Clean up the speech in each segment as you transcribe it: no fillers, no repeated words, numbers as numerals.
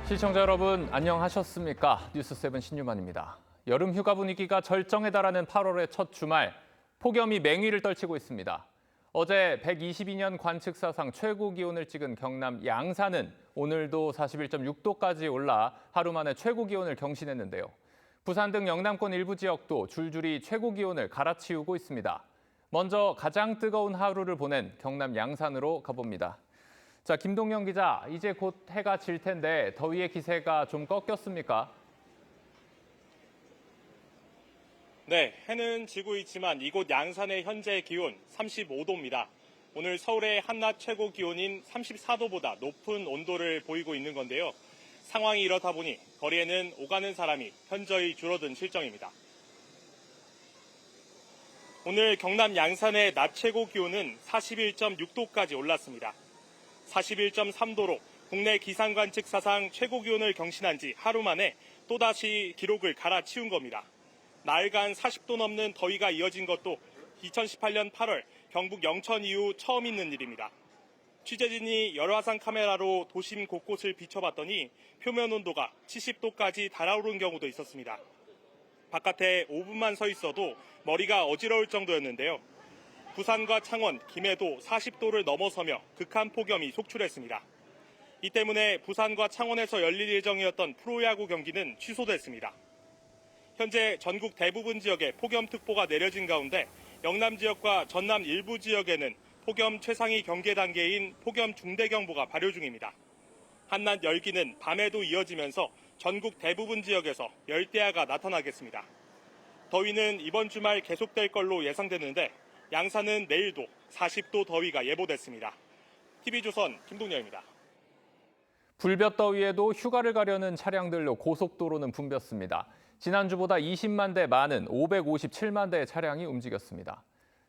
시청자 여러분 안녕하셨습니까? 뉴스7 신유만입니다. 여름 휴가 분위기가 절정에 달하는 8월의 첫 주말, 폭염이 맹위를 떨치고 있습니다. 어제 122년 관측 사상 최고 기온을 찍은 경남 양산은 오늘도 41.6도까지 올라 하루 만에 최고 기온을 경신했는데요. 부산 등 영남권 일부 지역도 줄줄이 최고 기온을 갈아치우고 있습니다. 먼저 가장 뜨거운 하루를 보낸 경남 양산으로 가봅니다. 자, 김동영 기자, 이제 곧 해가 질 텐데 더위의 기세가 좀 꺾였습니까? 네, 해는 지고 있지만 이곳 양산의 현재 기온 35도입니다. 오늘 서울의 한낮 최고 기온인 34도보다 높은 온도를 보이고 있는 건데요. 상황이 이렇다 보니 거리에는 오가는 사람이 현저히 줄어든 실정입니다. 오늘 경남 양산의 낮 최고 기온은 41.6도까지 올랐습니다. 41.3도로 국내 기상관측 사상 최고 기온을 경신한 지 하루 만에 또다시 기록을 갈아치운 겁니다. 나흘간 40도 넘는 더위가 이어진 것도 2018년 8월 경북 영천 이후 처음 있는 일입니다. 취재진이 열화상 카메라로 도심 곳곳을 비춰봤더니 표면 온도가 70도까지 달아오른 경우도 있었습니다. 바깥에 5분만 서 있어도 머리가 어지러울 정도였는데요. 부산과 창원, 김해도 40도를 넘어서며 극한 폭염이 속출했습니다. 이 때문에 부산과 창원에서 열릴 예정이었던 프로야구 경기는 취소됐습니다. 현재 전국 대부분 지역에 폭염특보가 내려진 가운데 영남 지역과 전남 일부 지역에는 폭염 최상위 경계 단계인 폭염 중대경보가 발효 중입니다. 한낮 열기는 밤에도 이어지면서 전국 대부분 지역에서 열대야가 나타나겠습니다. 더위는 이번 주말 계속될 걸로 예상되는데 양산은 내일도 40도 더위가 예보됐습니다. TV조선 김동열입니다. 불볕 더위에도 휴가를 가려는 차량들로 고속도로는 붐볐습니다. 지난주보다 20만 대 많은 557만 대의 차량이 움직였습니다.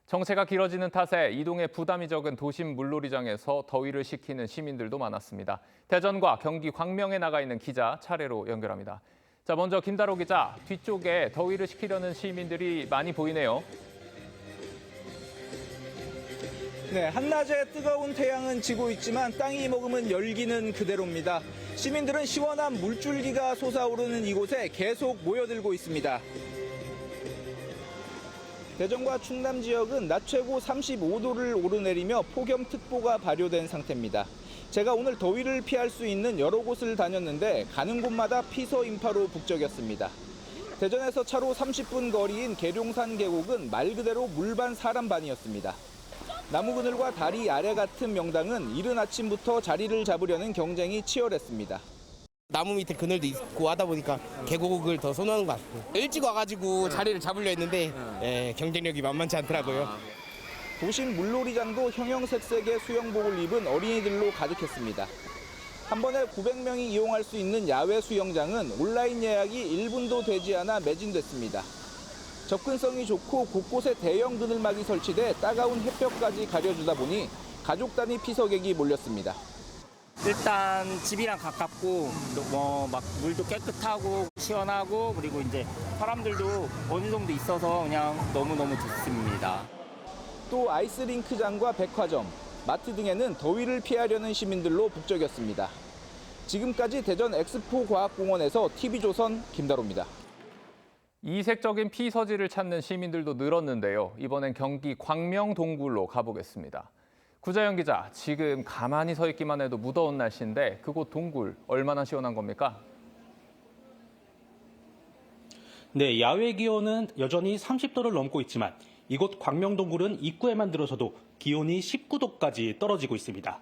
정체가 길어지는 탓에 이동에 부담이 적은 도심 물놀이장에서 더위를 식히는 시민들도 많았습니다. 대전과 경기 광명에 나가 있는 기자 차례로 연결합니다. 자, 먼저 김다로 기자, 뒤쪽에 더위를 식히려는 시민들이 많이 보이네요. 네, 한낮에 뜨거운 태양은 지고 있지만 땅이 머금은 열기는 그대로입니다. 시민들은 시원한 물줄기가 솟아오르는 이곳에 계속 모여들고 있습니다. 대전과 충남 지역은 낮 최고 35도를 오르내리며 폭염특보가 발효된 상태입니다. 제가 오늘 더위를 피할 수 있는 여러 곳을 다녔는데 가는 곳마다 피서 인파로 북적였습니다. 대전에서 차로 30분 거리인 계룡산 계곡은 말 그대로 물반 사람반이었습니다. 나무 그늘과 다리 아래 같은 명당은 이른 아침부터 자리를 잡으려는 경쟁이 치열했습니다. 나무 밑에 그늘도 있고 하다 보니까 계곡을 더 선호하는 것 같고 일찍 와가지고 자리를 잡으려 했는데 경쟁력이 만만치 않더라고요. 도심 물놀이장도 형형색색의 수영복을 입은 어린이들로 가득했습니다. 한 번에 900명이 이용할 수 있는 야외 수영장은 온라인 예약이 1분도 되지 않아 매진됐습니다. 접근성이 좋고 곳곳에 대형 그늘막이 설치돼 따가운 햇볕까지 가려주다 보니 가족 단위 피서객이 몰렸습니다. 일단 집이랑 가깝고 막 물도 깨끗하고 시원하고 그리고 이제 사람들도 어느 정도 있어서 그냥 너무너무 좋습니다. 또 아이스링크장과 백화점, 마트 등에는 더위를 피하려는 시민들로 북적였습니다. 지금까지 대전 엑스포 과학공원에서 TV조선 김다로입니다. 이색적인 피서지를 찾는 시민들도 늘었는데요. 이번엔 경기 광명 동굴로 가보겠습니다. 구자영 기자, 지금 가만히 서 있기만 해도 무더운 날씨인데 그곳 동굴 얼마나 시원한 겁니까? 네, 야외 기온은 여전히 30도를 넘고 있지만 이곳 광명동굴은 입구에만 들어서도 기온이 19도까지 떨어지고 있습니다.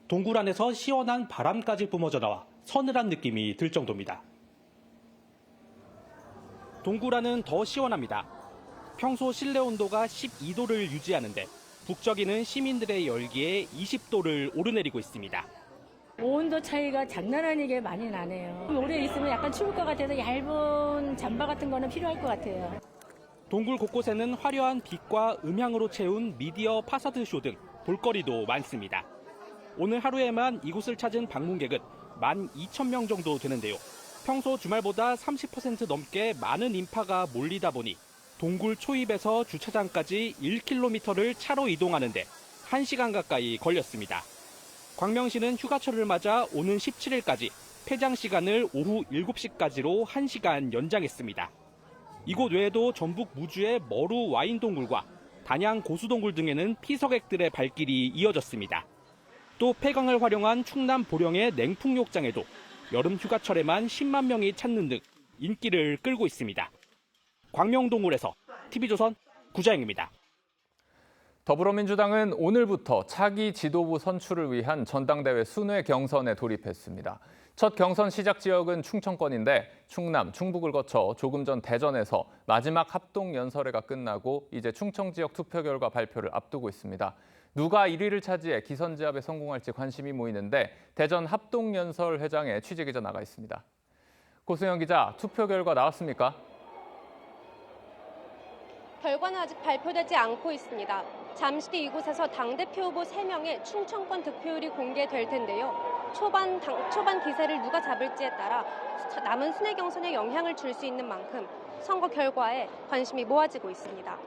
동굴 안에서 시원한 바람까지 뿜어져 나와 서늘한 느낌이 들 정도입니다. 동굴 안은 더 시원합니다. 평소 실내 온도가 12도를 유지하는데 북적이는 시민들의 열기에 20도를 오르내리고 있습니다. 온도 차이가 장난 아니게 많이 나네요. 오래 있으면 약간 추울 것 같아서 얇은 잠바 같은 거는 필요할 것 같아요. 동굴 곳곳에는 화려한 빛과 음향으로 채운 미디어 파사드 쇼 등 볼거리도 많습니다. 오늘 하루에만 이곳을 찾은 방문객은 12,000명 정도 되는데요. 평소 주말보다 30% 넘게 많은 인파가 몰리다 보니 동굴 초입에서 주차장까지 1km를 차로 이동하는데 1시간 가까이 걸렸습니다. 광명시는 휴가철을 맞아 오는 17일까지 폐장 시간을 오후 7시까지로 1시간 연장했습니다. 이곳 외에도 전북 무주의 머루 와인동굴과 단양 고수동굴 등에는 피서객들의 발길이 이어졌습니다. 또 폐강을 활용한 충남 보령의 냉풍욕장에도 여름 휴가철에만 10만 명이 찾는 등 인기를 끌고 있습니다. 광명동굴에서 TV조선 구자영입니다. 더불어민주당은 오늘부터 차기 지도부 선출을 위한 전당대회 순회 경선에 돌입했습니다. 첫 경선 시작 지역은 충청권인데 충남, 충북을 거쳐 조금 전 대전에서 마지막 합동 연설회가 끝나고 이제 충청 지역 투표 결과 발표를 앞두고 있습니다. 누가 1위를 차지해 기선제압에 성공할지 관심이 모이는데 대전 합동 연설 회장에 취재기자 나가 있습니다. 고승현 기자, 투표 결과 나왔습니까? 결과는 아직 발표되지 않고 있습니다. 잠시 뒤 이곳에서 당대표 후보 3명의 충청권 득표율이 공개될 텐데요. 초반 기세를 누가 잡을지에 따라 남은 순회 경선에 영향을 줄 수 있는 만큼 선거 결과에 관심이 모아지고 있습니다.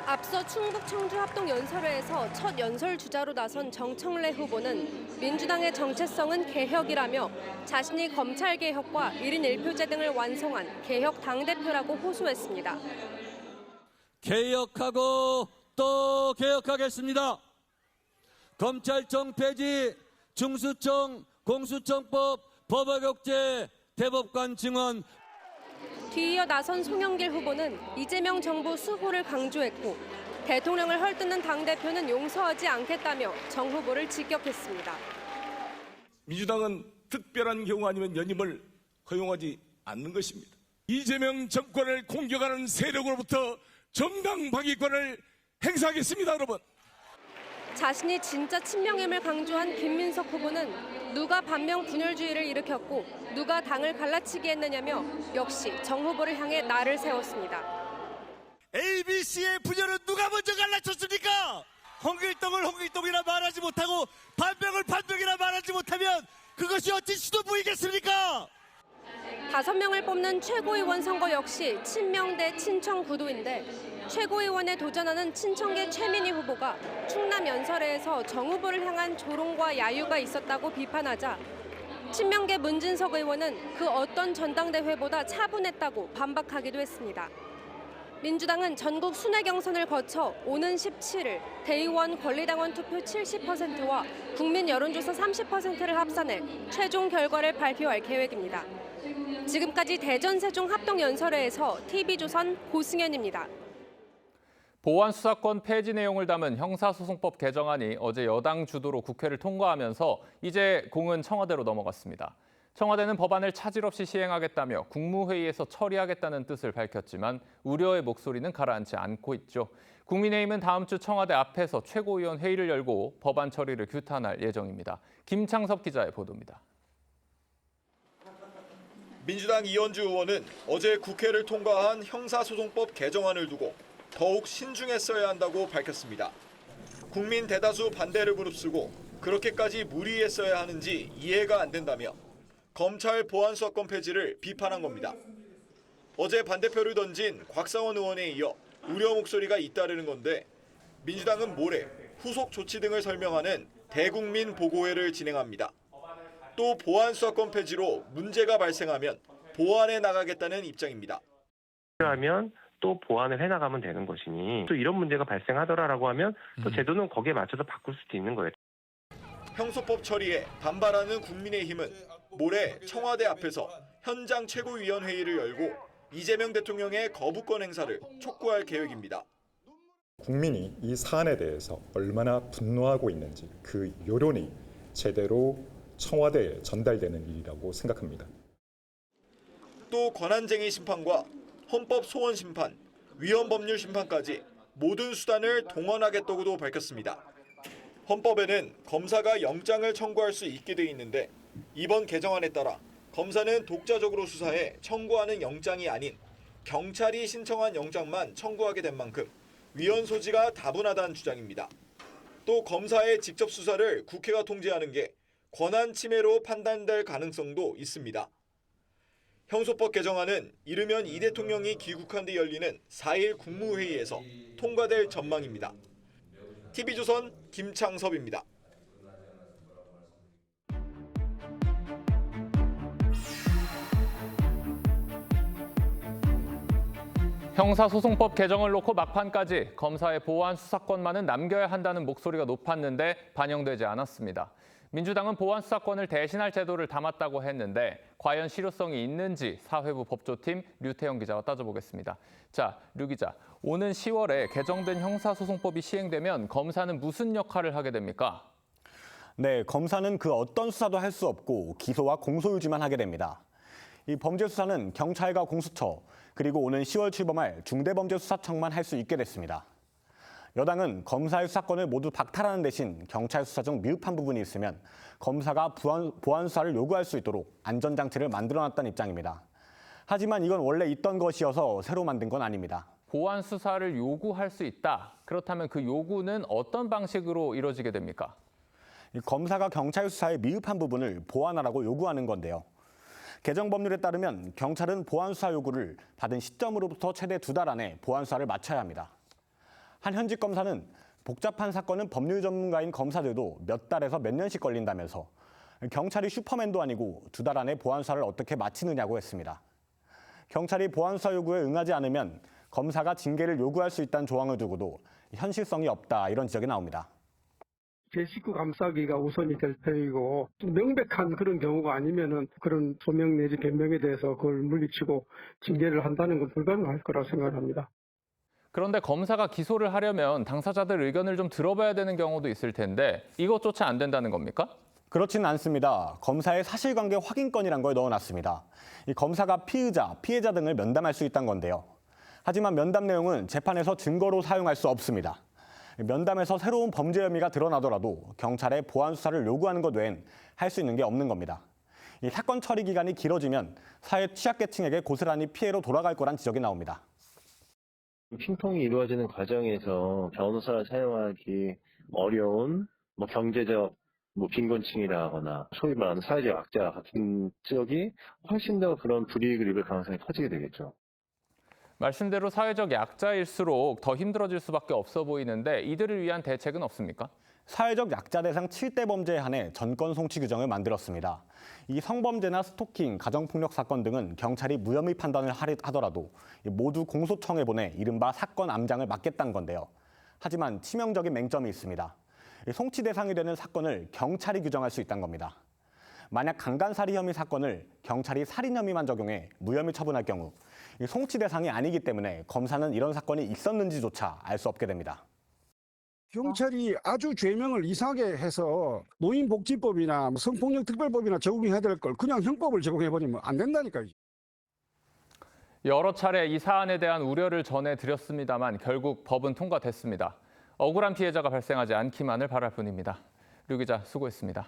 앞서 충북 청주 합동 연설회에서 첫 연설 주자로 나선 정청래 후보는 민주당의 정체성은 개혁이라며 자신이 검찰 개혁과 1인 1표제 등을 완성한 개혁 당대표라고 호소했습니다. 개혁하고 또 개혁하겠습니다. 검찰청 폐지, 중수청, 공수처법, 법학역제, 대법관 증언. 뒤이어 나선 송영길 후보는 이재명 정부 수호를 강조했고 대통령을 헐뜯는 당대표는 용서하지 않겠다며 정 후보를 직격했습니다. 민주당은 특별한 경우 아니면 연임을 허용하지 않는 것입니다. 이재명 정권을 공격하는 세력으로부터 정당방위권을 행사하겠습니다, 여러분. 자신이 진짜 친명임을 강조한 김민석 후보는 누가 반명 분열주의를 일으켰고 누가 당을 갈라치게 했느냐며 역시 정 후보를 향해 날을 세웠습니다. ABC의 분열은 누가 먼저 갈라쳤습니까? 홍길동을 홍길동이라 말하지 못하고 반명을 반명이라 말하지 못하면 그것이 어찌 수도부이겠습니까? 5명을 뽑는 최고위원 선거 역시 친명 대 친청 구도인데 최고위원에 도전하는 친청계 최민희 후보가 충남 연설회에서 정 후보를 향한 조롱과 야유가 있었다고 비판하자 친명계 문진석 의원은 그 어떤 전당대회보다 차분했다고 반박하기도 했습니다. 민주당은 전국 순회 경선을 거쳐 오는 17일 대의원 권리당원 투표 70%와 국민 여론조사 30%를 합산해 최종 결과를 발표할 계획입니다. 지금까지 대전 세종 합동 연설회에서 TV조선 고승현입니다. 보안 수사권 폐지 내용을 담은 형사소송법 개정안이 어제 여당 주도로 국회를 통과하면서 이제 공은 청와대로 넘어갔습니다. 청와대는 법안을 차질 없이 시행하겠다며 국무회의에서 처리하겠다는 뜻을 밝혔지만 우려의 목소리는 가라앉지 않고 있죠. 국민의힘은 다음 주 청와대 앞에서 최고위원 회의를 열고 법안 처리를 규탄할 예정입니다. 김창섭 기자의 보도입니다. 민주당 이현주 의원은 어제 국회를 통과한 형사소송법 개정안을 두고 더욱 신중했어야 한다고 밝혔습니다. 국민 대다수 반대를 무릅쓰고 그렇게까지 무리했어야 하는지 이해가 안 된다며 검찰 보안수사권 폐지를 비판한 겁니다. 어제 반대표를 던진 곽상원 의원에 이어 우려 목소리가 잇따르는 건데 민주당은 모레 후속 조치 등을 설명하는 대국민 보고회를 진행합니다. 또 보안수사권 폐지로 문제가 발생하면 보완해 나가겠다는 입장입니다. 필요하면 또 보완을 해나가면 되는 것이니 또 이런 문제가 발생하더라라고 하면 또 제도는 거기에 맞춰서 바꿀 수도 있는 거예요. 형소법 처리에 반발하는 국민의힘은 모레 청와대 앞에서 현장 최고위원회의를 열고 이재명 대통령의 거부권 행사를 촉구할 계획입니다. 국민이 이 사안에 대해서 얼마나 분노하고 있는지 그 여론이 제대로 청와대에 전달되는 일이라고 생각합니다. 또 권한쟁의 심판과 헌법 소원 심판, 위헌 법률 심판까지 모든 수단을 동원하겠다고도 밝혔습니다. 헌법에는 검사가 영장을 청구할 수 있게 돼 있는데 이번 개정안에 따라 검사는 독자적으로 수사해 청구하는 영장이 아닌 경찰이 신청한 영장만 청구하게 된 만큼 위헌 소지가 다분하다는 주장입니다. 또 검사의 직접 수사를 국회가 통제하는 게 권한 침해로 판단될 가능성도 있습니다. 형소법 개정안은 이르면 이 대통령이 귀국한 뒤 열리는 4일 국무회의에서 통과될 전망입니다. TV조선 김창섭입니다. 형사소송법 개정을 놓고 막판까지 검사의 보안 수사권만은 남겨야 한다는 목소리가 높았는데 반영되지 않았습니다. 민주당은 보안 수사권을 대신할 제도를 담았다고 했는데 과연 실효성이 있는지 사회부 법조팀 류태영 기자와 따져보겠습니다. 자, 류 기자, 오는 10월에 개정된 형사소송법이 시행되면 검사는 무슨 역할을 하게 됩니까? 네, 검사는 그 어떤 수사도 할 수 없고 기소와 공소유지만 하게 됩니다. 이 범죄 수사는 경찰과 공수처, 그리고 오는 10월 출범할 중대범죄수사청만 할 수 있게 됐습니다. 여당은 검사의 수사권을 모두 박탈하는 대신 경찰 수사 중 미흡한 부분이 있으면 검사가 보안 수사를 요구할 수 있도록 안전장치를 만들어놨다는 입장입니다. 하지만 이건 원래 있던 것이어서 새로 만든 건 아닙니다. 보안 수사를 요구할 수 있다. 그렇다면 그 요구는 어떤 방식으로 이루어지게 됩니까? 검사가 경찰 수사의 미흡한 부분을 보완하라고 요구하는 건데요. 개정 법률에 따르면 경찰은 보안 수사 요구를 받은 시점으로부터 최대 2달 안에 보안 수사를 마쳐야 합니다. 한 현직 검사는 복잡한 사건은 법률 전문가인 검사들도 몇 달에서 몇 년씩 걸린다면서 경찰이 슈퍼맨도 아니고 2달 안에 보안 수사를 어떻게 마치느냐고 했습니다. 경찰이 보안 수사 요구에 응하지 않으면 검사가 징계를 요구할 수 있다는 조항을 두고도 현실성이 없다, 이런 지적이 나옵니다. 제19 감싸기가 우선이 될 테이고 좀 명백한 그런 경우가 아니면은 그런 소명 내지 변명에 대해서 그걸 물리치고 징계를 한다는 건 불가능할 거라고 생각합니다. 그런데 검사가 기소를 하려면 당사자들 의견을 좀 들어봐야 되는 경우도 있을 텐데 이것조차 안 된다는 겁니까? 그렇지는 않습니다. 검사의 사실관계 확인권이란 걸 넣어놨습니다. 이 검사가 피의자, 피해자 등을 면담할 수 있다는 건데요. 하지만 면담 내용은 재판에서 증거로 사용할 수 없습니다. 면담에서 새로운 범죄 혐의가 드러나더라도 경찰에 보안 수사를 요구하는 것 외엔 할 수 있는 게 없는 겁니다. 이 사건 처리 기간이 길어지면 사회 취약계층에게 고스란히 피해로 돌아갈 거란 지적이 나옵니다. 핑퐁이 이루어지는 과정에서 변호사를 사용하기 어려운 경제적 빈곤층이라거나 소위 말하는 사회적 약자 같은 지역이 훨씬 더 그런 불이익을 입을 가능성이 커지게 되겠죠. 말씀대로 사회적 약자일수록 더 힘들어질 수밖에 없어 보이는데 이들을 위한 대책은 없습니까? 사회적 약자 대상 7대 범죄에 한해 전권 송치 규정을 만들었습니다. 이 성범죄나 스토킹, 가정폭력 사건 등은 경찰이 무혐의 판단을 하더라도 모두 공소청에 보내 이른바 사건 암장을 막겠다는 건데요. 하지만 치명적인 맹점이 있습니다. 송치 대상이 되는 사건을 경찰이 규정할 수 있다는 겁니다. 만약 강간살인 혐의 사건을 경찰이 살인 혐의만 적용해 무혐의 처분할 경우 송치 대상이 아니기 때문에 검사는 이런 사건이 있었는지조차 알 수 없게 됩니다. 경찰이 아주 죄명을 이상하게 해서 노인복지법이나 성폭력특별법이나 적용해야 될 걸 그냥 형법을 적용해버리면 안 된다니까요. 여러 차례 이 사안에 대한 우려를 전해드렸습니다만 결국 법은 통과됐습니다. 억울한 피해자가 발생하지 않기만을 바랄 뿐입니다. 류 기자, 수고했습니다.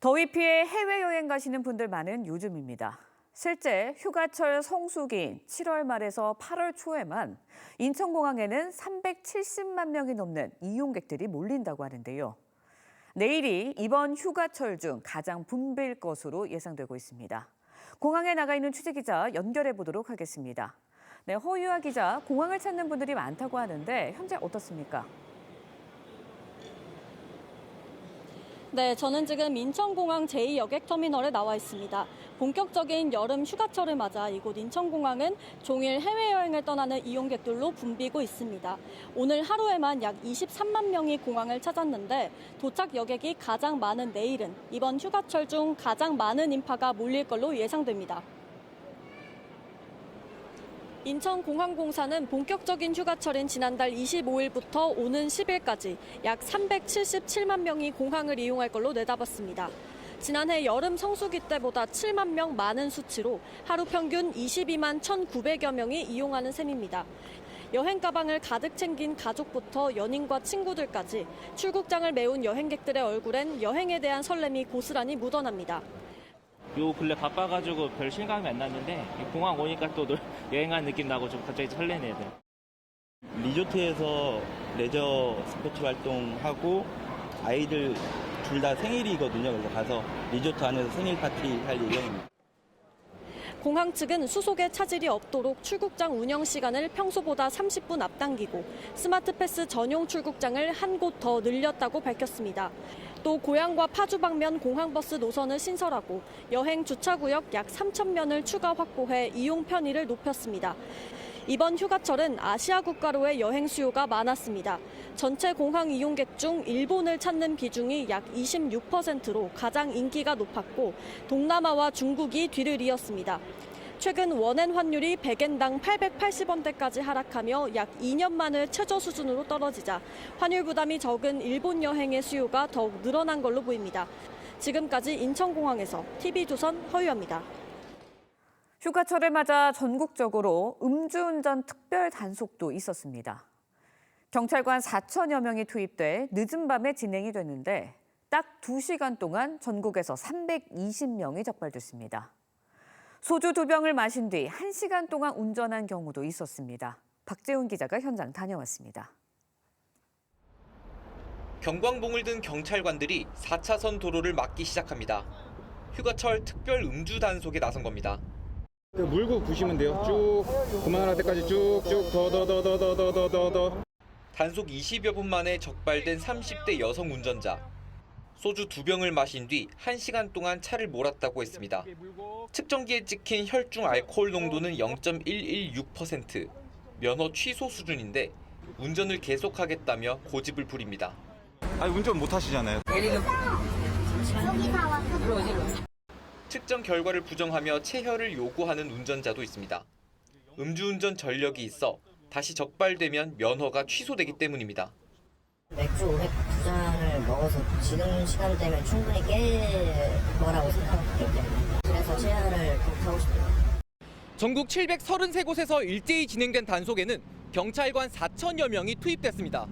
더위 피해 해외여행 가시는 분들 많은 요즘입니다. 실제 휴가철 성수기인 7월 말에서 8월 초에만 인천공항에는 370만 명이 넘는 이용객들이 몰린다고 하는데요. 내일이 이번 휴가철 중 가장 붐빌 것으로 예상되고 있습니다. 공항에 나가 있는 취재기자 연결해 보도록 하겠습니다. 네, 허유아 기자, 공항을 찾는 분들이 많다고 하는데 현재 어떻습니까? 네, 저는 지금 인천공항 제2여객터미널에 나와 있습니다. 본격적인 여름 휴가철을 맞아 이곳 인천공항은 종일 해외여행을 떠나는 이용객들로 붐비고 있습니다. 오늘 하루에만 약 23만 명이 공항을 찾았는데 도착 여객이 가장 많은 내일은 이번 휴가철 중 가장 많은 인파가 몰릴 걸로 예상됩니다. 인천공항공사는 본격적인 휴가철인 지난달 25일부터 오는 10일까지 약 377만 명이 공항을 이용할 걸로 내다봤습니다. 지난해 여름 성수기 때보다 7만 명 많은 수치로 하루 평균 22만 1,900여 명이 이용하는 셈입니다. 여행 가방을 가득 챙긴 가족부터 연인과 친구들까지 출국장을 메운 여행객들의 얼굴엔 여행에 대한 설렘이 고스란히 묻어납니다. 요 근래 바빠가지고 별 실감이 안 났는데 공항 오니까 또 여행한 느낌 나고 좀 갑자기 설레네요. 리조트에서 레저 스포츠 활동하고 아이들 둘 다 생일이거든요. 그래서 가서 리조트 안에서 생일 파티 할 예정입니다. 공항 측은 수속에 차질이 없도록 출국장 운영 시간을 평소보다 30분 앞당기고 스마트 패스 전용 출국장을 한 곳 더 늘렸다고 밝혔습니다. 또 고양과 파주 방면 공항버스 노선을 신설하고 여행 주차구역 약 3,000면을 추가 확보해 이용 편의를 높였습니다. 이번 휴가철은 아시아 국가로의 여행 수요가 많았습니다. 전체 공항 이용객 중 일본을 찾는 비중이 약 26%로 가장 인기가 높았고 동남아와 중국이 뒤를 이었습니다. 최근 원엔 환율이 100엔당 880원대까지 하락하며 약 2년 만에 최저 수준으로 떨어지자 환율 부담이 적은 일본 여행의 수요가 더욱 늘어난 걸로 보입니다. 지금까지 인천공항에서 TV조선 허유아입니다. 휴가철을 맞아 전국적으로 음주운전 특별 단속도 있었습니다. 경찰관 4천여 명이 투입돼 늦은 밤에 진행이 됐는데 딱 2시간 동안 전국에서 320명이 적발됐습니다. 소주 2병을 마신 뒤 1시간 동안 운전한 경우도 있었습니다. 박재훈 기자가 현장 다녀왔습니다. 경광봉을 든 경찰관들이 4차선 도로를 막기 시작합니다. 휴가철 특별 음주 단속에 나선 겁니다. 물고 부시면 돼요. 쭉 그만할 때까지 쭉쭉 더. 단속 20여 분 만에 적발된 30대 여성 운전자. 소주 2병을 마신 뒤 1시간 동안 차를 몰았다고 했습니다. 측정기에 찍힌 혈중 알코올 농도는 0.116%, 면허 취소 수준인데 운전을 계속하겠다며 고집을 부립니다. 아니 운전 못 하시잖아요. 측정 결과를 부정하며 체혈을 요구하는 운전자도 있습니다. 음주운전 전력이 있어 다시 적발되면 면허가 취소되기 때문입니다. 맥주 502잔을 먹어서 지금 시간대면 충분히 깰 거라고 생각하기 때문에 그래서 체혈을 꼭 하고 싶어요. 전국 733곳에서 일제히 진행된 단속에는 경찰관 4천여 명이 투입됐습니다.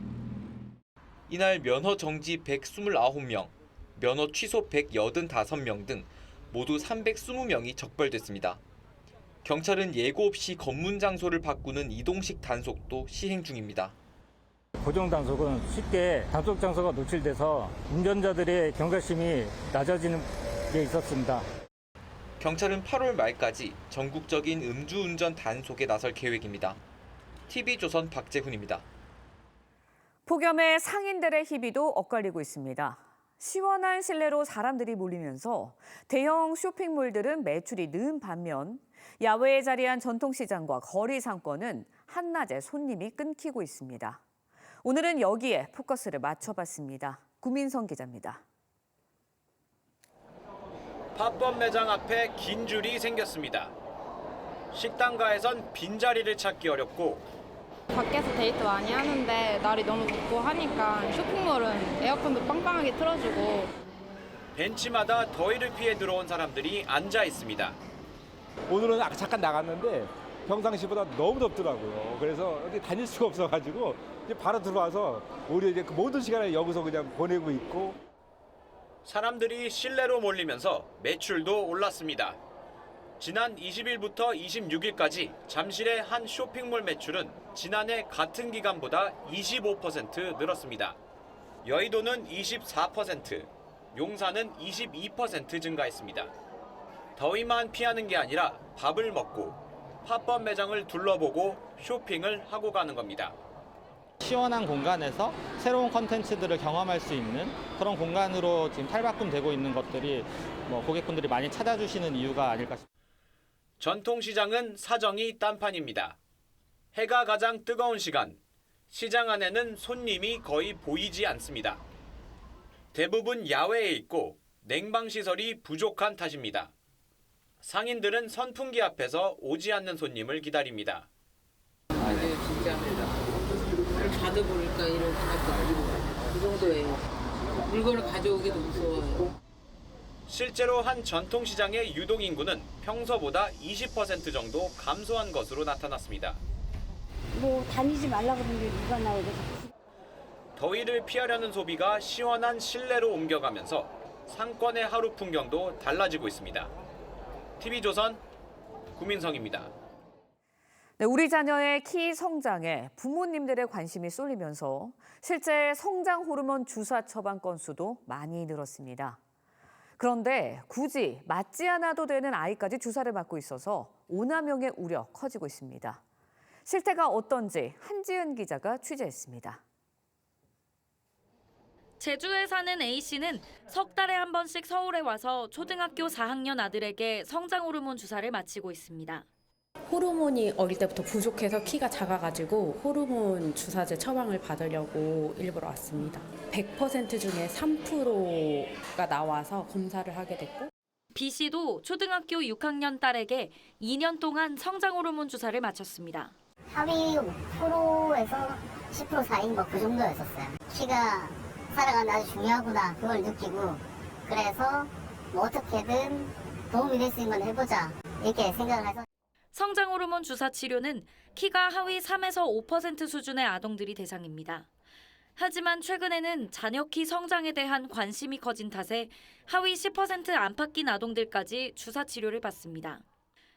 이날 면허 정지 129명, 면허 취소 185명 등 모두 320명이 적발됐습니다. 경찰은 예고 없이 검문 장소를 바꾸는 이동식 단속도 시행 중입니다. 고정 단속은 쉽게 단속 장소가 노출돼서 운전자들의 경각심이 낮아지는 게 있었습니다. 경찰은 8월 말까지 전국적인 음주운전 단속에 나설 계획입니다. TV조선 박재훈입니다. 폭염에 상인들의 희비도 엇갈리고 있습니다. 시원한 실내로 사람들이 몰리면서 대형 쇼핑몰들은 매출이 는 반면 야외에 자리한 전통시장과 거리 상권은 한낮에 손님이 끊기고 있습니다. 오늘은 여기에 포커스를 맞춰봤습니다. 구민성 기자입니다. 팝업 매장 앞에 긴 줄이 생겼습니다. 식당가에선 빈자리를 찾기 어렵고 밖에서 데이트 많이 하는데 날이 너무 덥고 하니까 쇼핑몰은 에어컨도 빵빵하게 틀어주고 벤치마다 더위를 피해 들어온 사람들이 앉아 있습니다. 오늘은 잠깐 나갔는데 평상시보다 너무 덥더라고요. 그래서 어디 다닐 수가 없어가지고 이제 바로 들어와서 우리 이제 그 모든 시간을 여기서 그냥 보내고 있고. 사람들이 실내로 몰리면서 매출도 올랐습니다. 지난 20일부터 26일까지 잠실의 한 쇼핑몰 매출은 지난해 같은 기간보다 25% 늘었습니다. 여의도는 24%, 용산은 22% 증가했습니다. 더위만 피하는 게 아니라 밥을 먹고 팝업 매장을 둘러보고 쇼핑을 하고 가는 겁니다. 시원한 공간에서 새로운 컨텐츠들을 경험할 수 있는 그런 공간으로 지금 탈바꿈되고 있는 것들이 고객분들이 많이 찾아주시는 이유가 아닐까 싶습니다. 전통시장은 사정이 딴판입니다. 해가 가장 뜨거운 시간, 시장 안에는 손님이 거의 보이지 않습니다. 대부분 야외에 있고 냉방시설이 부족한 탓입니다. 상인들은 선풍기 앞에서 오지 않는 손님을 기다립니다. 이게 진짜 받아버릴까 이런 생각도 아니고 그 정도예요. 물건을 가져오기도 무서워요. 실제로 한 전통시장의 유동인구는 평소보다 20% 정도 감소한 것으로 나타났습니다. 뭐 다니지 말라 그러는데 누가 나오게. 더위를 피하려는 소비가 시원한 실내로 옮겨가면서 상권의 하루 풍경도 달라지고 있습니다. TV조선 구민성입니다. 네, 우리 자녀의 키 성장에 부모님들의 관심이 쏠리면서 실제 성장 호르몬 주사 처방 건수도 많이 늘었습니다. 그런데 굳이 맞지 않아도 되는 아이까지 주사를 맞고 있어서 오남용의 우려 커지고 있습니다. 실태가 어떤지 한지은 기자가 취재했습니다. 제주에 사는 A씨는 석 달에 한 번씩 서울에 와서 초등학교 4학년 아들에게 성장 호르몬 주사를 맞히고 있습니다. 호르몬이 어릴 때부터 부족해서 키가 작아가지고 호르몬 주사제 처방을 받으려고 일부러 왔습니다. 100% 중에 3%가 나와서 검사를 하게 됐고. B씨도 초등학교 6학년 딸에게 2년 동안 성장 호르몬 주사를 맞췄습니다. 하위 5%에서 10% 사이 그 정도였었어요. 키가 살아가는 아주 중요하구나 그걸 느끼고 그래서 어떻게든 도움이 될 수 있는 건 해보자 이렇게 생각을 해서. 성장 호르몬 주사 치료는 키가 하위 3에서 5% 수준의 아동들이 대상입니다. 하지만 최근에는 자녀 키 성장에 대한 관심이 커진 탓에 하위 10% 안팎 낀 아동들까지 주사 치료를 받습니다.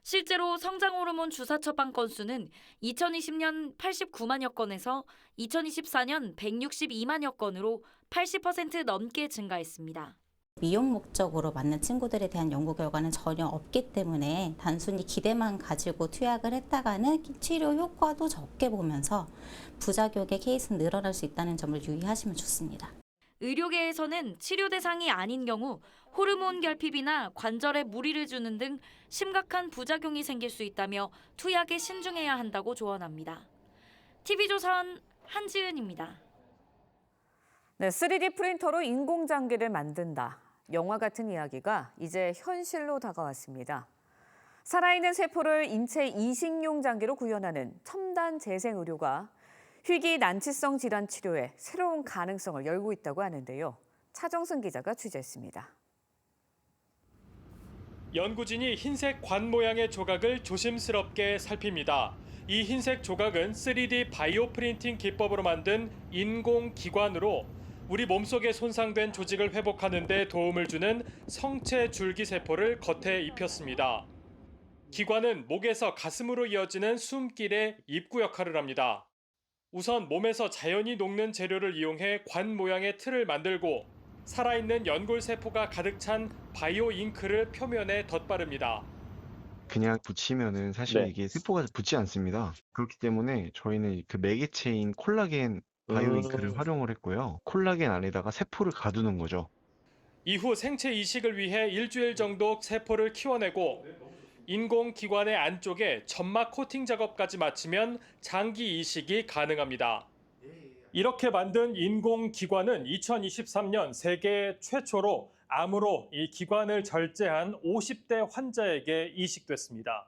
실제로 성장 호르몬 주사 처방 건수는 2020년 89만여 건에서 2024년 162만여 건으로 80% 넘게 증가했습니다. 미용 목적으로 맞는 친구들에 대한 연구 결과는 전혀 없기 때문에 단순히 기대만 가지고 투약을 했다가는 치료 효과도 적게 보면서 부작용의 케이스는 늘어날 수 있다는 점을 유의하시면 좋습니다. 의료계에서는 치료 대상이 아닌 경우 호르몬 결핍이나 관절에 무리를 주는 등 심각한 부작용이 생길 수 있다며 투약에 신중해야 한다고 조언합니다. TV조선 한지은입니다. 네, 3D 프린터로 인공장기를 만든다. 영화 같은 이야기가 이제 현실로 다가왔습니다. 살아있는 세포를 인체 이식용 장기로 구현하는 첨단 재생 의료가 희귀 난치성 질환 치료에 새로운 가능성을 열고 있다고 하는데요. 차정승 기자가 취재했습니다. 연구진이 흰색 관 모양의 조각을 조심스럽게 살핍니다. 이 흰색 조각은 3D 바이오 프린팅 기법으로 만든 인공 기관으로 우리 몸속에 손상된 조직을 회복하는 데 도움을 주는 성체 줄기세포를 겉에 입혔습니다. 기관은 목에서 가슴으로 이어지는 숨길의 입구 역할을 합니다. 우선 몸에서 자연히 녹는 재료를 이용해 관 모양의 틀을 만들고 살아있는 연골세포가 가득 찬 바이오 잉크를 표면에 덧바릅니다. 그냥 붙이면은 사실 이게 세포가 붙지 않습니다. 그렇기 때문에 저희는 그 매개체인 콜라겐 바이오 잉크를 활용을 했고요. 콜라겐 안에다가 세포를 가두는 거죠. 이후 생체 이식을 위해 일주일 정도 세포를 키워내고 인공기관의 안쪽에 점막 코팅 작업까지 마치면 장기 이식이 가능합니다. 이렇게 만든 인공기관은 2023년 세계 최초로 암으로 이 기관을 절제한 50대 환자에게 이식됐습니다.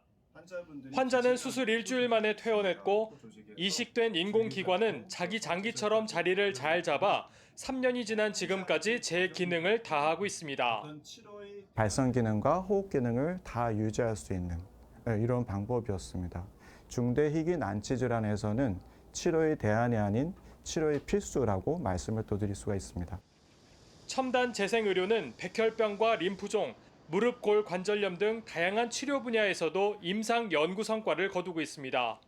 환자는 수술 일주일 만에 퇴원했고 이식된 인공기관은 자기 장기처럼 자리를 잘 잡아 3년이 지난 지금까지 제 기능을 다하고 있습니다. 발성 기능과 호흡 기능을 다 유지할 수 있는 이런 방법이었습니다. 중대 희귀 난치 질환에서는 치료의 대안이 아닌 치료의 필수라고 말씀을 또 드릴 수가 있습니다. 첨단 재생 의료는 백혈병과 림프종, 무릎 골 관절염 등 다양한 치료 분야에서도 임상 연구 성과를 거두고 있습니다.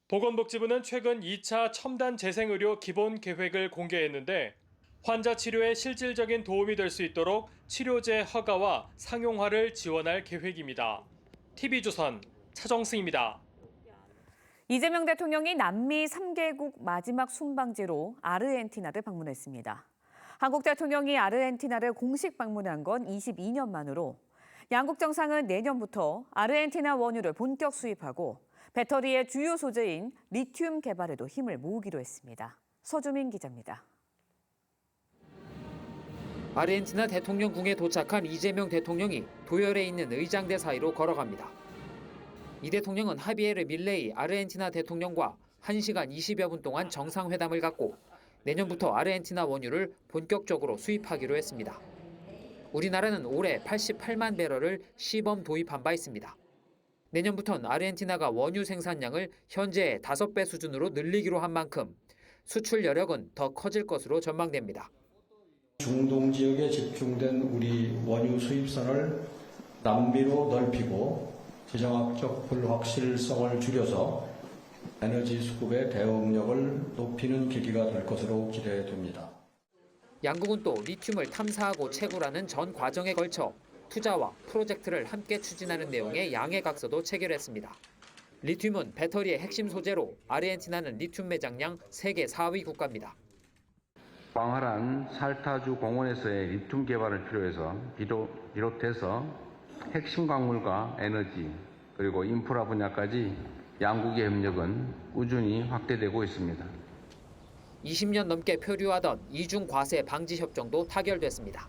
보건복지부는 최근 2차 첨단 재생 의료 기본 계획을 공개했는데 환자 치료에 실질적인 도움이 될 수 있도록 치료제 허가와 상용화를 지원할 계획입니다. TV조선 차정승입니다. 이재명 대통령이 남미 3개국 마지막 순방지로 아르헨티나를 방문했습니다. 한국 대통령이 아르헨티나를 공식 방문한 건 22년 만으로 양국 정상은 내년부터 아르헨티나 원유를 본격 수입하고 배터리의 주요 소재인 리튬 개발에도 힘을 모으기로 했습니다. 서주민 기자입니다. 아르헨티나 대통령궁에 도착한 이재명 대통령이 도열에 있는 의장대 사이로 걸어갑니다. 이 대통령은 하비에르 밀레이 아르헨티나 대통령과 1시간 20여 분 동안 정상회담을 갖고 내년부터 아르헨티나 원유를 본격적으로 수입하기로 했습니다. 우리나라는 올해 88만 배럴을 시범 도입한 바 있습니다. 내년부터는 아르헨티나가 원유 생산량을 현재의 5배 수준으로 늘리기로 한 만큼 수출 여력은 더 커질 것으로 전망됩니다. 중동 지역에 집중된 우리 원유 수입선을 남미로 넓히고 지정학적 불확실성을 줄여서 에너지 수급의 대응력을 높이는 계기가 될 것으로 기대됩니다. 양국은 또 리튬을 탐사하고 채굴하는 전 과정에 걸쳐 투자와 프로젝트를 함께 추진하는 내용의 양해각서도 체결했습니다. 리튬은 배터리의 핵심 소재로 아르헨티나는 리튬 매장량 세계 4위 국가입니다. 광활한 살타주 공원에서의 리튬 개발을 비롯해서 핵심 광물과 에너지 그리고 인프라 분야까지 양국의 협력은 꾸준히 확대되고 있습니다. 20년 넘게 표류하던 이중 과세 방지 협정도 타결됐습니다.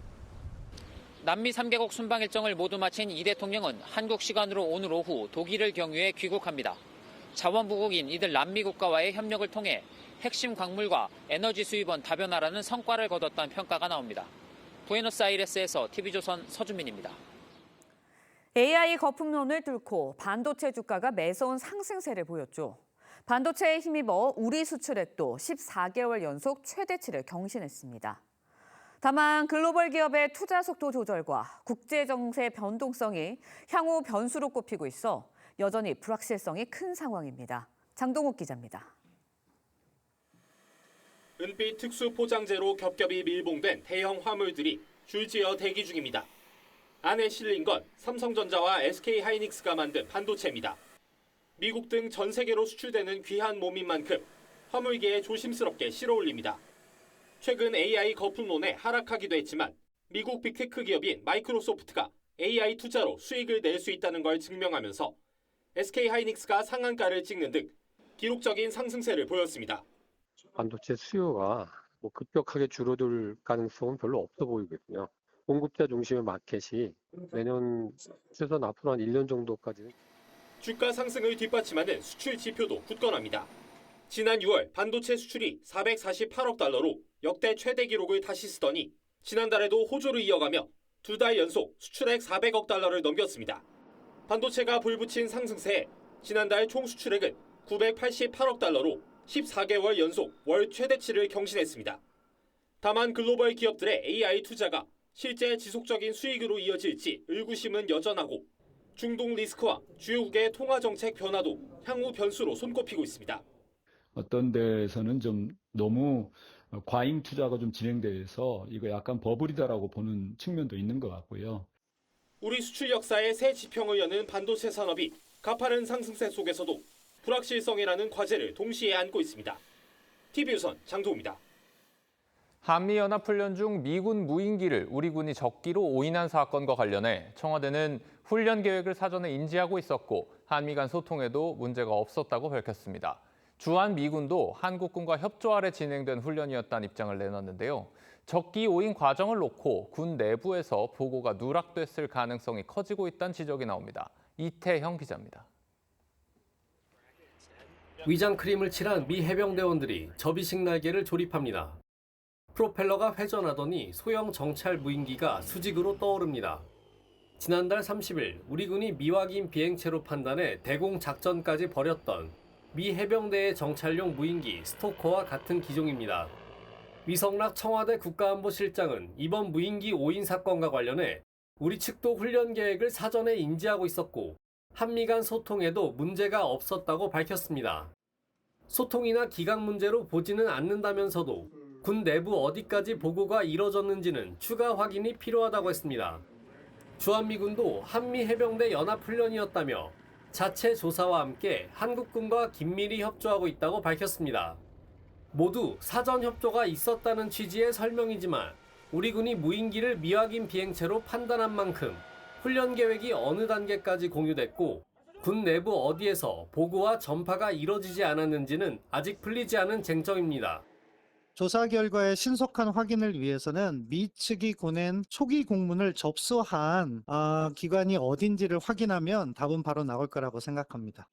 남미 3개국 순방 일정을 모두 마친 이 대통령은 한국 시간으로 오늘 오후 독일을 경유해 귀국합니다. 자원부국인 이들 남미 국가와의 협력을 통해 핵심 광물과 에너지 수입원 다변화라는 성과를 거뒀다는 평가가 나옵니다. 부에노스아이레스에서 TV조선 서준민입니다. AI 거품론을 뚫고 반도체 주가가 매서운 상승세를 보였죠. 반도체에 힘입어 우리 수출액도 14개월 연속 최대치를 경신했습니다. 다만 글로벌 기업의 투자 속도 조절과 국제 정세 변동성이 향후 변수로 꼽히고 있어 여전히 불확실성이 큰 상황입니다. 장동욱 기자입니다. 은빛 특수 포장재로 겹겹이 밀봉된 대형 화물들이 줄지어 대기 중입니다. 안에 실린 건 삼성전자와 SK하이닉스가 만든 반도체입니다. 미국 등 전 세계로 수출되는 귀한 몸인 만큼 화물계에 조심스럽게 실어 올립니다. 최근 AI 거품론에 하락하기도 했지만 미국 빅테크 기업인 마이크로소프트가 AI 투자로 수익을 낼 수 있다는 걸 증명하면서 SK하이닉스가 상한가를 찍는 등 기록적인 상승세를 보였습니다. 반도체 수요가 급격하게 줄어들 가능성은 별로 없어 보이거든요. 공급자 중심의 마켓이 내년 최소한 앞으로 한 1년 정도까지는 주가 상승을 뒷받침하는 수출 지표도 굳건합니다. 지난 6월 반도체 수출이 448억 달러로 역대 최대 기록을 다시 쓰더니 지난달에도 호조를 이어가며 2달 연속 수출액 400억 달러를 넘겼습니다. 반도체가 불붙인 상승세에 지난달 총 수출액은 988억 달러로 14개월 연속 월 최대치를 경신했습니다. 다만 글로벌 기업들의 AI 투자가 실제 지속적인 수익으로 이어질지 의구심은 여전하고 중동 리스크와 주요국의 통화정책 변화도 향후 변수로 손꼽히고 있습니다. 어떤 데서는 좀 너무 과잉 투자가 좀 진행돼서 이거 약간 버블이다라고 보는 측면도 있는 것 같고요. 우리 수출 역사의 새 지평을 여는 반도체 산업이 가파른 상승세 속에서도 불확실성이라는 과제를 동시에 안고 있습니다. TV조선 장도우입니다. 한미연합훈련 중 미군 무인기를 우리 군이 적기로 오인한 사건과 관련해 청와대는 훈련 계획을 사전에 인지하고 있었고 한미 간 소통에도 문제가 없었다고 밝혔습니다. 주한 미군도 한국군과 협조 아래 진행된 훈련이었다는 입장을 내놨는데요. 적기 오인 과정을 놓고 군 내부에서 보고가 누락됐을 가능성이 커지고 있다는 지적이 나옵니다. 이태형 기자입니다. 위장 크림을 칠한 미 해병대원들이 접이식 날개를 조립합니다. 프로펠러가 회전하더니 소형 정찰 무인기가 수직으로 떠오릅니다. 지난달 30일 우리 군이 미확인 비행체로 판단해 대공 작전까지 벌였던 미 해병대의 정찰용 무인기 스토커와 같은 기종입니다. 위성락 청와대 국가안보실장은 이번 무인기 오인 사건과 관련해 우리 측도 훈련 계획을 사전에 인지하고 있었고 한미 간 소통에도 문제가 없었다고 밝혔습니다. 소통이나 기강 문제로 보지는 않는다면서도 군 내부 어디까지 보고가 이뤄졌는지는 추가 확인이 필요하다고 했습니다. 주한미군도 한미 해병대 연합훈련이었다며 자체 조사와 함께 한국군과 긴밀히 협조하고 있다고 밝혔습니다. 모두 사전 협조가 있었다는 취지의 설명이지만 우리 군이 무인기를 미확인 비행체로 판단한 만큼 훈련 계획이 어느 단계까지 공유됐고 군 내부 어디에서 보고와 전파가 이뤄지지 않았는지는 아직 풀리지 않은 쟁점입니다. 조사 결과의 신속한 확인을 위해서는 미 측이 보낸 초기 공문을 접수한 기관이 어딘지를 확인하면 답은 바로 나올 거라고 생각합니다.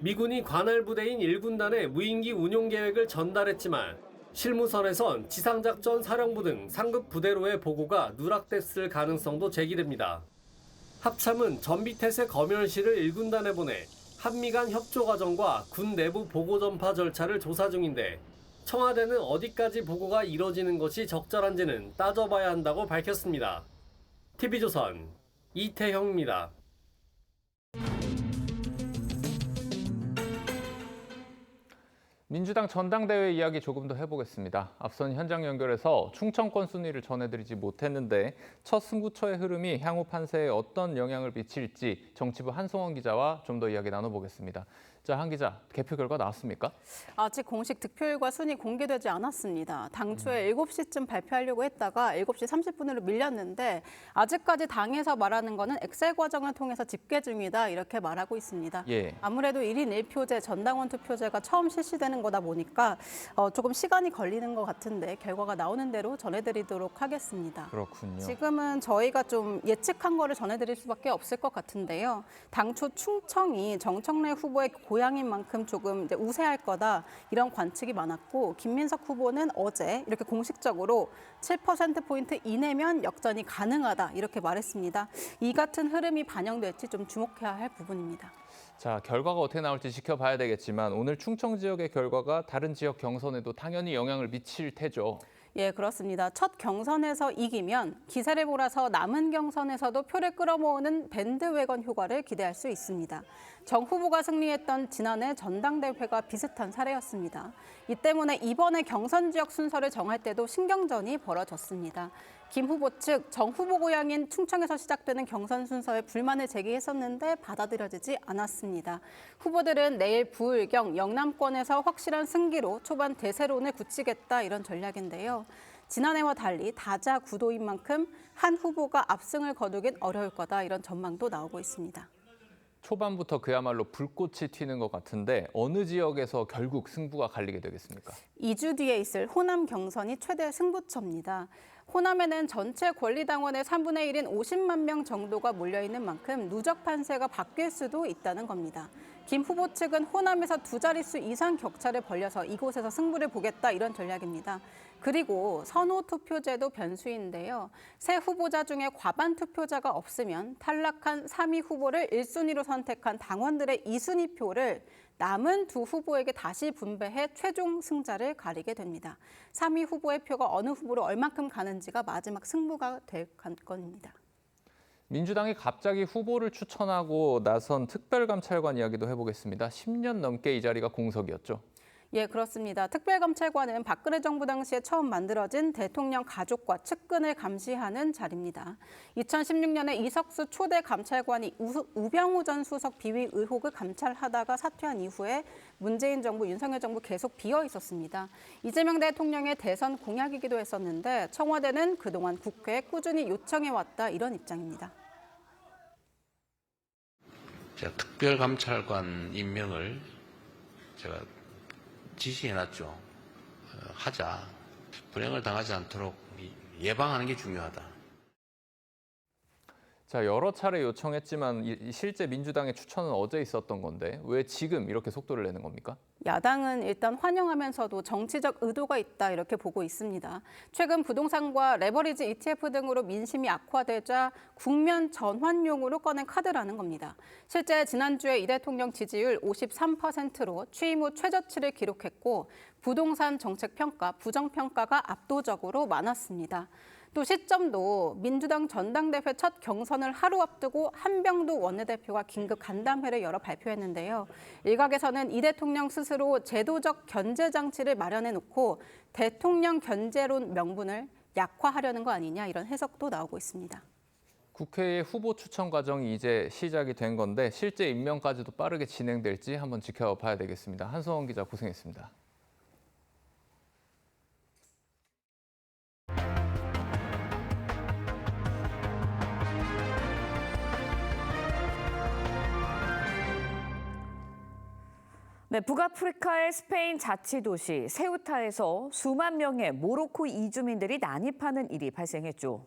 미군이 관할 부대인 1군단에 무인기 운용 계획을 전달했지만 실무선에선 지상작전 사령부 등 상급 부대로의 보고가 누락됐을 가능성도 제기됩니다. 합참은 전비태세 검열실을 1군단에 보내 한미 간 협조 과정과 군 내부 보고 전파 절차를 조사 중인데 청와대는 어디까지 보고가 이뤄지는 것이 적절한지는 따져봐야 한다고 밝혔습니다. TV조선 이태형입니다. 민주당 전당대회 이야기 조금 더 해보겠습니다. 앞선 현장 연결해서 충청권 순위를 전해드리지 못했는데 첫 승부처의 흐름이 향후 판세에 어떤 영향을 미칠지 정치부 한송원 기자와 좀 더 이야기 나눠보겠습니다. 자, 한 기자, 개표 결과 나왔습니까? 아직 공식 득표율과 순위 공개되지 않았습니다. 당초에 7시쯤 발표하려고 했다가 7시 30분으로 밀렸는데 아직까지 당에서 말하는 거는 엑셀 과정을 통해서 집계 중이다 이렇게 말하고 있습니다. 예. 아무래도 1인 1표제, 전당원 투표제가 처음 실시되는 거다 보니까 조금 시간이 걸리는 것 같은데 결과가 나오는 대로 전해드리도록 하겠습니다. 그렇군요. 지금은 저희가 좀 예측한 거를 전해드릴 수밖에 없을 것 같은데요. 당초 충청이 정청래 후보의 고향인 만큼 조금 이제 우세할 거다 이런 관측이 많았고 김민석 후보는 어제 이렇게 공식적으로 7%포인트 이내면 역전이 가능하다 이렇게 말했습니다. 이 같은 흐름이 반영될지 좀 주목해야 할 부분입니다. 자, 결과가 어떻게 나올지 지켜봐야 되겠지만 오늘 충청 지역의 결과가 다른 지역 경선에도 당연히 영향을 미칠 테죠. 예, 그렇습니다. 첫 경선에서 이기면 기세를 몰아서 남은 경선에서도 표를 끌어모으는 밴드웨건 효과를 기대할 수 있습니다. 정 후보가 승리했던 지난해 전당대회가 비슷한 사례였습니다. 이 때문에 이번에 경선 지역 순서를 정할 때도 신경전이 벌어졌습니다. 김 후보 측 정 후보 고향인 충청에서 시작되는 경선 순서에 불만을 제기했었는데 받아들여지지 않았습니다. 후보들은 내일 부울경, 영남권에서 확실한 승기로 초반 대세론을 굳히겠다 이런 전략인데요. 지난해와 달리 다자 구도인 만큼 한 후보가 압승을 거두긴 어려울 거다 이런 전망도 나오고 있습니다. 초반부터 그야말로 불꽃이 튀는 것 같은데 어느 지역에서 결국 승부가 갈리게 되겠습니까? 2주 뒤에 있을 호남 경선이 최대 승부처입니다. 호남에는 전체 권리당원의 3분의 1인 50만 명 정도가 몰려있는 만큼 누적 판세가 바뀔 수도 있다는 겁니다. 김 후보 측은 호남에서 두 자릿수 이상 격차를 벌려서 이곳에서 승부를 보겠다 이런 전략입니다. 그리고 선호 투표제도 변수인데요. 새 후보자 중에 과반 투표자가 없으면 탈락한 3위 후보를 1순위로 선택한 당원들의 2순위 표를 남은 두 후보에게 다시 분배해 최종 승자를 가리게 됩니다. 3위 후보의 표가 어느 후보로 얼만큼 가는지가 마지막 승부가 될 관건입니다. 민주당이 갑자기 후보를 추천하고 나선 특별감찰관 이야기도 해보겠습니다. 10년 넘게 이 자리가 공석이었죠. 예, 그렇습니다. 특별감찰관은 박근혜 정부 당시에 처음 만들어진 대통령 가족과 측근을 감시하는 자리입니다. 2016년에 이석수 초대 감찰관이 우병우 전 수석 비위 의혹을 감찰하다가 사퇴한 이후에 문재인 정부, 윤석열 정부 계속 비어 있었습니다. 이재명 대통령의 대선 공약이기도 했었는데 청와대는 그동안 국회에 꾸준히 요청해왔다 이런 입장입니다. 제가 특별감찰관 임명을 제가 지시해놨죠. 하자. 불행을 당하지 않도록 예방하는 게 중요하다. 자, 여러 차례 요청했지만 실제 민주당의 추천은 어제 있었던 건데 왜 지금 이렇게 속도를 내는 겁니까? 야당은 일단 환영하면서도 정치적 의도가 있다 이렇게 보고 있습니다. 최근 부동산과 레버리지 ETF 등으로 민심이 악화되자 국면 전환용으로 꺼낸 카드라는 겁니다. 실제 지난주에 이 대통령 지지율 53%로 취임 후 최저치를 기록했고 부동산 정책 평가, 부정평가가 압도적으로 많았습니다. 또 시점도 민주당 전당대회 첫 경선을 하루 앞두고 한병도 원내대표가 긴급 간담회를 열어 발표했는데요. 일각에서는 이 대통령 스스로 제도적 견제 장치를 마련해 놓고 대통령 견제론 명분을 약화하려는 거 아니냐 이런 해석도 나오고 있습니다. 국회의 후보 추천 과정이 이제 시작이 된 건데 실제 임명까지도 빠르게 진행될지 한번 지켜봐야 되겠습니다. 한송원 기자 고생했습니다. 네, 북아프리카의 스페인 자치도시 세우타에서 수만 명의 모로코 이주민들이 난입하는 일이 발생했죠.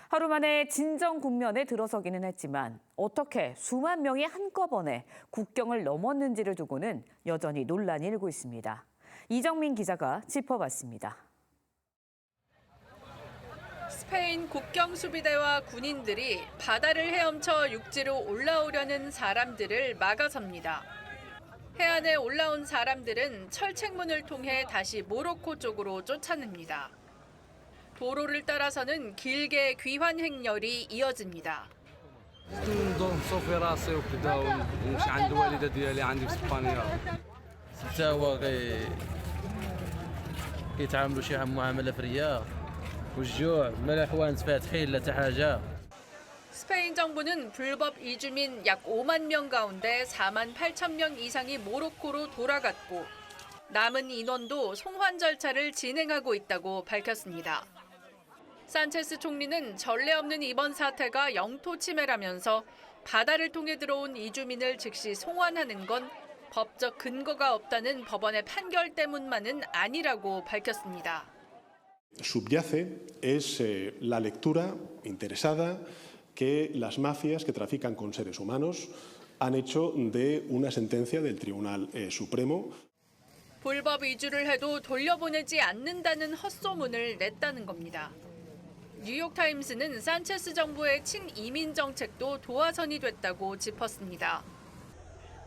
하루 만에 진정 국면에 들어서기는 했지만 어떻게 수만 명이 한꺼번에 국경을 넘었는지를 두고는 여전히 논란이 일고 있습니다. 이정민 기자가 짚어봤습니다. 스페인 국경수비대와 군인들이 바다를 헤엄쳐 육지로 올라오려는 사람들을 막아섭니다. 해안에 올라온 사람들은 철책문을 통해 다시 모로코 쪽으로 쫓아냅니다. 도로를 따라서는 길게 귀환 행렬이 이어집니다. تساوى كيتعاملوا شي معامله فريه والجوع ما الحوانت فاتحين لا حتى حاجه. 스페인 정부는 불법 이주민 약 5만 명 가운데 4만 8천 명 이상이 모로코로 돌아갔고 남은 인원도 송환 절차를 진행하고 있다고 밝혔습니다. 산체스 총리는 전례 없는 이번 사태가 영토 침해라면서 바다를 통해 들어온 이주민을 즉시 송환하는 건 법적 근거가 없다는 법원의 판결 때문만은 아니라고 밝혔습니다. Subyace es la lectura interesada que las mafias que trafican con seres humanos han hecho de una sentencia del Tribunal Supremo. 불법 이주를 해도 돌려보내지 않는다는 헛소문을 냈다는 겁니다. 뉴욕타임스는 산체스 정부의 친이민 정책도 도화선이 됐다고 짚었습니다.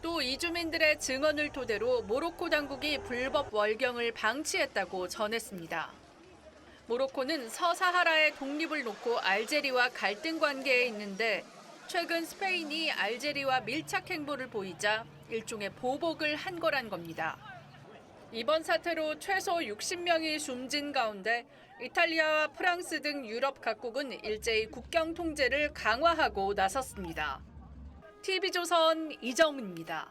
또 이주민들의 증언을 토대로 모로코 당국이 불법 월경을 방치했다고 전했습니다. 모로코는 서사하라의 독립을 놓고 알제리와 갈등 관계에 있는데 최근 스페인이 알제리와 밀착 행보를 보이자 일종의 보복을 한 거란 겁니다. 이번 사태로 최소 60명이 숨진 가운데 이탈리아와 프랑스 등 유럽 각국은 일제히 국경 통제를 강화하고 나섰습니다. TV조선 이정은입니다.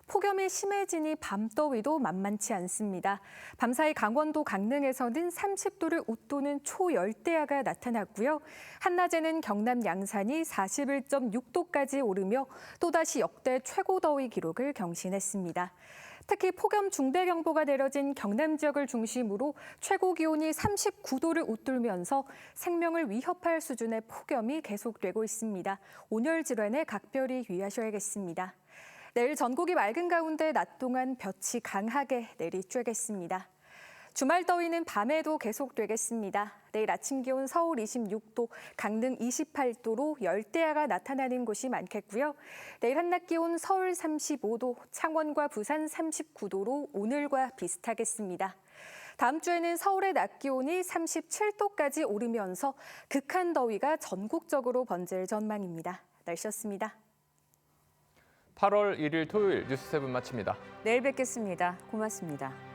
폭염이 심해지니 밤더위도 만만치 않습니다. 밤사이 강원도 강릉에서는 30도를 웃도는 초열대야가 나타났고요. 한낮에는 경남 양산이 41.6도까지 오르며 또다시 역대 최고더위 기록을 경신했습니다. 특히 폭염 중대경보가 내려진 경남 지역을 중심으로 최고 기온이 39도를 웃돌면서 생명을 위협할 수준의 폭염이 계속되고 있습니다. 온열 질환에 각별히 유의하셔야겠습니다. 내일 전국이 맑은 가운데 낮 동안 볕이 강하게 내리쬐겠습니다. 주말 더위는 밤에도 계속되겠습니다. 내일 아침 기온 서울 26도, 강릉 28도로 열대야가 나타나는 곳이 많겠고요. 내일 한낮 기온 서울 35도, 창원과 부산 39도로 오늘과 비슷하겠습니다. 다음 주에는 서울의 낮 기온이 37도까지 오르면서 극한 더위가 전국적으로 번질 전망입니다. 날씨였습니다. 8월 1일 토요일 뉴스7 마칩니다. 내일 뵙겠습니다. 고맙습니다.